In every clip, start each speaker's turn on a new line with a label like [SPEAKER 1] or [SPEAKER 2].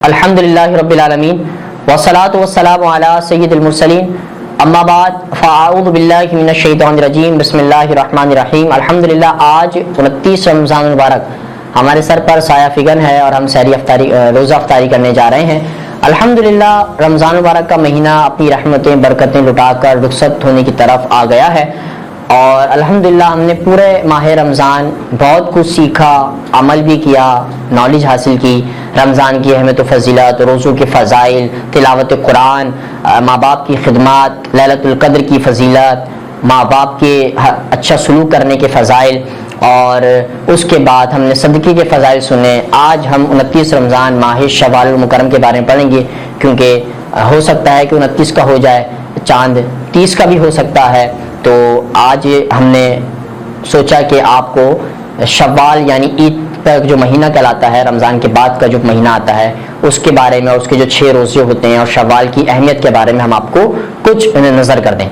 [SPEAKER 1] الحمدللہ رب العالمین والصلاة والسلام علی سید المرسلین اما بعد فاعوذ باللہ من الشیطان الرجیم بسم اللہ الرحمن الرحیم۔ الحمدللہ آج 29 رمضان المبارک ہمارے سر پر سایہ فگن ہے اور ہم سحری روزہ افطاری کرنے جا رہے ہیں۔ الحمدللہ رمضان المبارک کا مہینہ اپنی رحمتیں برکتیں لٹا کر رخصت ہونے کی طرف آ گیا ہے اور الحمدللہ ہم نے پورے ماہ رمضان بہت کچھ سیکھا، عمل بھی کیا، نالج حاصل کی، رمضان کی اہمیت و فضیلت، روزوں کے فضائل، تلاوت قرآن، ماں باپ کی خدمات، لیلۃ القدر کی فضیلت، ماں باپ کے اچھا سلوک کرنے کے فضائل، اور اس کے بعد ہم نے صدقے کے فضائل سنے۔ آج ہم 29 رمضان ماہ شوال المکرم کے بارے میں پڑھیں گے، کیونکہ ہو سکتا ہے کہ 29 کا ہو جائے چاند، 30 کا بھی ہو سکتا ہے، تو آج ہم نے سوچا کہ آپ کو شوال یعنی عید کا جو مہینہ کہلاتا ہے، رمضان کے بعد کا جو مہینہ آتا ہے، اس کے بارے میں، اس کے جو 6 روزے ہوتے ہیں اور شوال کی اہمیت کے بارے میں ہم آپ کو کچھ نظر کر دیں۔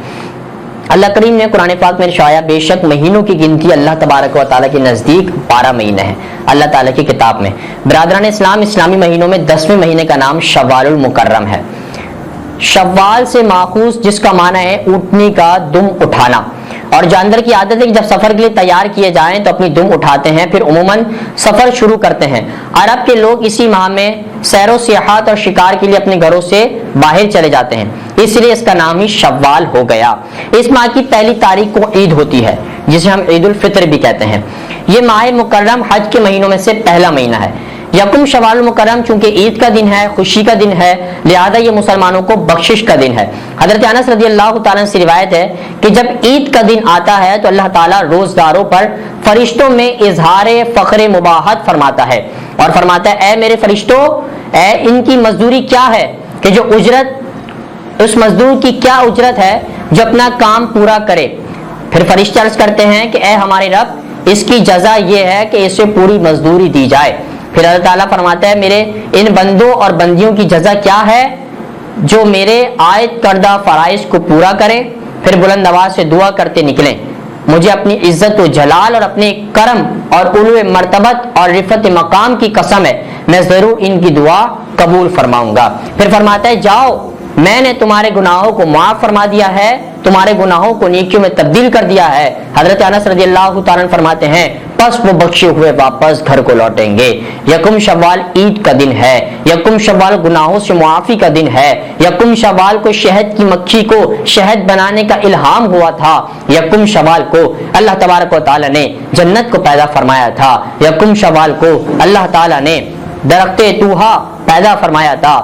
[SPEAKER 1] اللہ کریم نے قرآن پاک میں ارشاد، بے شک مہینوں کی گنتی اللہ تبارک و تعالیٰ کے نزدیک 12 مہینے ہیں اللہ تعالیٰ کی کتاب میں۔ برادران اسلام، اسلامی مہینوں میں 10ویں مہینے کا نام شوال المکرم ہے۔ شوال سے ماخوذ جس کا معنی ہے اونٹنے کا دم اٹھانا، اور جاندار کی عادت ہے کہ جب سفر کے لیے تیار کیے جائیں تو اپنی دم اٹھاتے ہیں، پھر عموماً سفر شروع کرتے ہیں۔ عرب کے لوگ اسی ماہ میں سیر و سیاحت اور شکار کے لیے اپنے گھروں سے باہر چلے جاتے ہیں، اس لیے اس کا نام ہی شوال ہو گیا۔ اس ماہ کی پہلی تاریخ کو عید ہوتی ہے، جسے ہم عید الفطر بھی کہتے ہیں۔ یہ ماہ مکرم حج کے مہینوں میں سے پہلا مہینہ ہے۔ یکم شوال المکرم چونکہ عید کا دن ہے، خوشی کا دن ہے، لہذا یہ مسلمانوں کو بخشش کا دن ہے۔ حضرت انس رضی اللہ تعالیٰ سے روایت ہے کہ جب عید کا دن آتا ہے تو اللہ تعالیٰ روزداروں پر فرشتوں میں اظہار فخر مباحت فرماتا ہے اور فرماتا ہے، اے میرے فرشتوں، اے ان کی مزدوری کیا ہے کہ جو اجرت، اس مزدور کی کیا اجرت ہے جو اپنا کام پورا کرے۔ پھر فرشتے عرض کرتے ہیں کہ اے ہمارے رب، اس کی جزا یہ ہے کہ اسے پوری مزدوری دی جائے۔ پھر اللہ تعالیٰ فرماتا ہے، میرے ان بندوں اور بندیوں کی جزا کیا ہے جو میرے عائد کردہ فرائض کو پورا کریں، پھر بلند آواز سے دعا کرتے نکلیں، مجھے اپنی عزت و جلال اور اپنے کرم اور علو مرتبت اور رفعت مقام کی قسم ہے، میں ضرور ان کی دعا قبول فرماؤں گا۔ پھر فرماتا ہے، جاؤ، میں نے تمہارے گناہوں کو معاف فرما دیا ہے، تمہارے گناہوں کو نیکیوں میں تبدیل کر دیا ہے۔ حضرت انس رضی اللہ تعالیٰ فرماتے ہیں، پس وہ بخشے ہوئے واپس گھر کو لوٹیں گے۔ یکم شوال عید کا دن ہے، یکم شوال گناہوں سے معافی کا دن ہے، یکم شوال کو شہد کی مکھی کو شہد بنانے کا الہام ہوا تھا، یکم شوال کو اللہ تبارک و تعالیٰ نے جنت کو پیدا فرمایا تھا، یکم شوال کو اللہ تعالیٰ نے درخت توحا پیدا فرمایا تھا،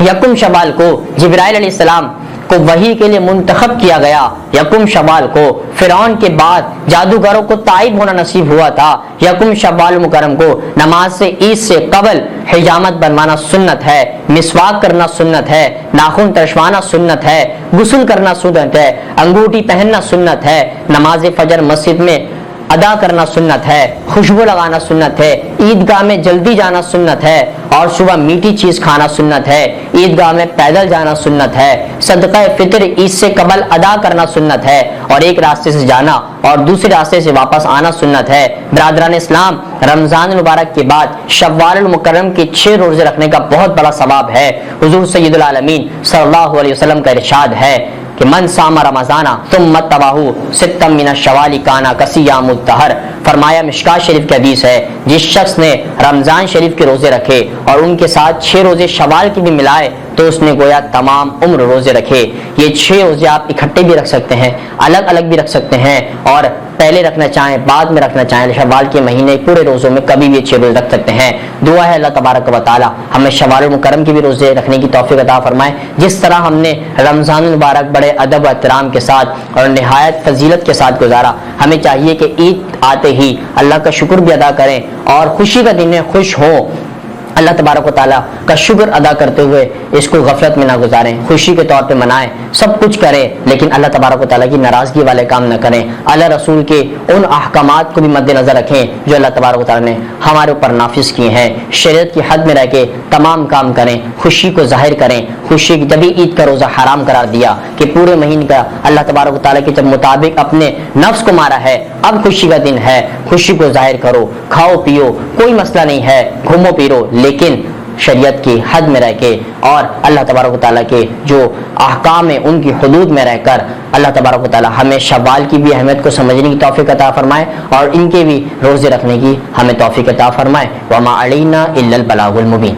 [SPEAKER 1] یکم شوال کو جبرائیل علیہ السلام کو وحی کے لیے منتخب کیا گیا، یکم شوال کو فرعون کے بعد جادوگروں کو تائب ہونا نصیب ہوا تھا، یکم شوال مکرم کو نماز سے عید سے قبل حجامت بنوانا سنت ہے، مسواک کرنا سنت ہے، ناخن ترشوانا سنت ہے، غسل کرنا سنت ہے، انگوٹھی پہننا سنت ہے، نماز فجر مسجد میں ادا کرنا سنت ہے، خوشبو لگانا سنت ہے، عیدگاہ میں جلدی جانا سنت ہے، اور صبح میٹھی چیز کھانا سنت ہے، عیدگاہ میں پیدل جانا سنت ہے، صدقہ فطر عید سے قبل ادا کرنا سنت ہے، اور ایک راستے سے جانا اور دوسرے راستے سے واپس آنا سنت ہے۔ برادران اسلام، رمضان المبارک کے بعد شوال المکرم کے 6 روزے رکھنے کا بہت بڑا ثواب ہے۔ حضور سید العالمین صلی اللہ علیہ وسلم کا ارشاد ہے کہ من صام رمضان ثم اتبعہ ستا من الشوال کان کصیام الدہر۔ فرمایا، مشکات شریف کی حدیث ہے، جس شخص نے رمضان شریف کے روزے رکھے اور ان کے ساتھ 6 روزے شوال کے بھی ملائے تو اس نے گویا تمام عمر روزے رکھے۔ یہ 6 روزے آپ اکٹھے بھی رکھ سکتے ہیں، الگ الگ بھی رکھ سکتے ہیں، اور پہلے رکھنا چاہیں بعد میں رکھنا چاہیں، شوال کے مہینے پورے روزوں میں کبھی بھی 6 روزے رکھ سکتے ہیں۔ دعا ہے اللہ تبارک و تعالی ہمیں شوال المکرم کے بھی روزے رکھنے کی توفیق عطا فرمائے۔ جس طرح ہم نے رمضان المبارک بڑے ادب و احترام کے ساتھ اور نہایت فضیلت کے ساتھ گزارا، ہمیں چاہیے کہ عید آتے ہی اللہ کا شکر بھی ادا کریں اور خوشی کا دن ہے، خوش ہوں، اللہ تبارک و تعالیٰ کا شکر ادا کرتے ہوئے اس کو غفلت میں نہ گزاریں، خوشی کے طور پہ منائیں، سب کچھ کریں، لیکن اللہ تبارک و تعالیٰ کی ناراضگی والے کام نہ کریں۔ اللہ رسول کے ان احکامات کو بھی مد نظر رکھیں جو اللہ تبارک و تعالیٰ نے ہمارے اوپر نافذ کیے ہیں، شریعت کی حد میں رہ کے تمام کام کریں، خوشی کو ظاہر کریں۔ خوشی کی جبھی عید کا روزہ حرام قرار دیا کہ پورے مہینے کا اللہ تبارک و تعالیٰ کے جب مطابق اپنے نفس کو مارا ہے، اب خوشی کا دن ہے، خوشی کو ظاہر کرو، کھاؤ پیو، کوئی مسئلہ نہیں ہے، گھومو پھرو، لیکن شریعت کی حد میں رہ کے اور اللہ تبارک و تعالیٰ کے جو احکام ہیں ان کی حدود میں رہ کر اللہ تبارک و تعالیٰ ہمیں شوال کی بھی اہمیت کو سمجھنے کی توفیق عطا فرمائے اور ان کے بھی روزے رکھنے کی ہمیں توفیق عطا فرمائے۔ وما علینا الا البلاغ المبین۔